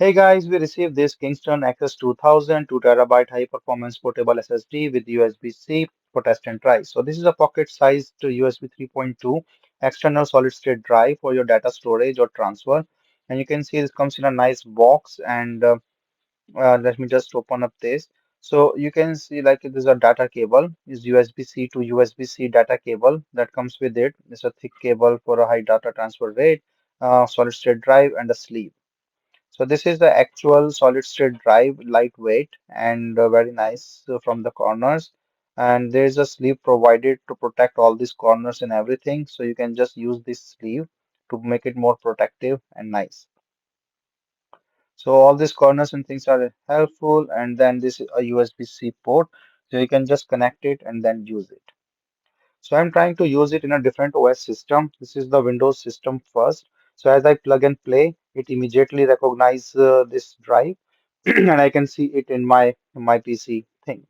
Hey guys, we received this Kingston XS2000 2TB high performance portable SSD with USB-C for test and try. So this is a pocket sized USB 3.2 external solid state drive for your data storage or transfer. And you can see this comes in a nice box and let me just open up this. So you can see like it is a data cable, is USB-C to USB-C data cable that comes with it. It's a thick cable for a high data transfer rate, solid state drive and a sleeve. So this is the actual solid state drive, lightweight and very nice from the corners. And there is a sleeve provided to protect all these corners and everything. So you can just use this sleeve to make it more protective and nice. So all these corners and things are helpful. And then this is a USB-C port. So you can just connect it and then use it. So I'm trying to use it in a different OS system. This is the Windows system first. So as I plug and play, it immediately recognizes this drive and I can see it in my PC thing.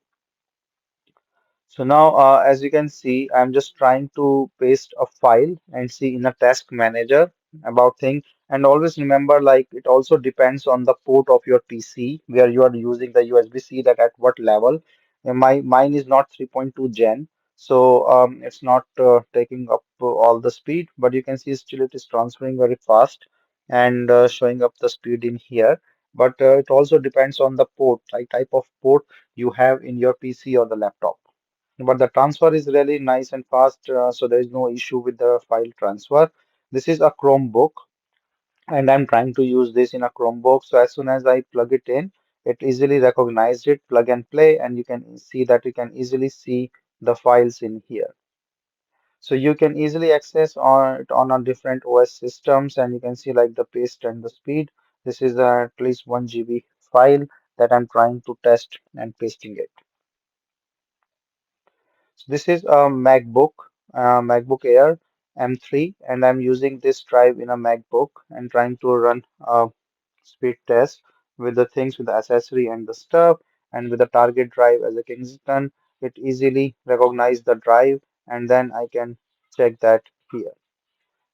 So now, as you can see, I'm just trying to paste a file and see in a task manager about thing. And always remember, like it also depends on the port of your PC where you are using the USB-C that at what level. And mine is not 3.2 Gen, so it's not taking up all the speed. But you can see still it is transferring very fast and showing up the speed in here. But it also depends on the port, like type of port you have in your PC or the laptop. But the transfer is really nice and fast, so there is no issue with the file transfer. This is a Chromebook, and I'm trying to use this in a Chromebook. So as soon as I plug it in, it easily recognized it, plug and play, and you can see that you can easily see the files in here. So you can easily access on it on a different OS systems, and you can see like the paste and the speed. This is at least 1 GB file that I'm trying to test and pasting it. So this is a MacBook Air M3, and I'm using this drive in a MacBook and trying to run a speed test with the things with the accessory and the stuff, and with the target drive as a Kingston. It easily recognize the drive, and then I can check that here.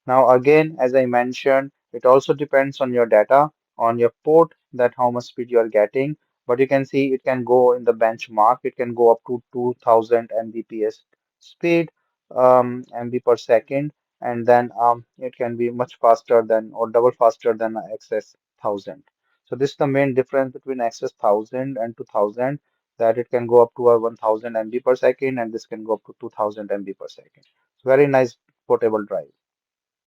Now again, as I mentioned, it also depends on your data, on your port, that how much speed you are getting. But you can see it can go in the benchmark. It can go up to 2000 Mbps speed, MB per second, and then it can be much faster than or double faster than XS 1000. So this is the main difference between XS 1000 and 2000, that it can go up to a 1000 MB per second, and this can go up to 2000 MB per second. It's very nice portable drive.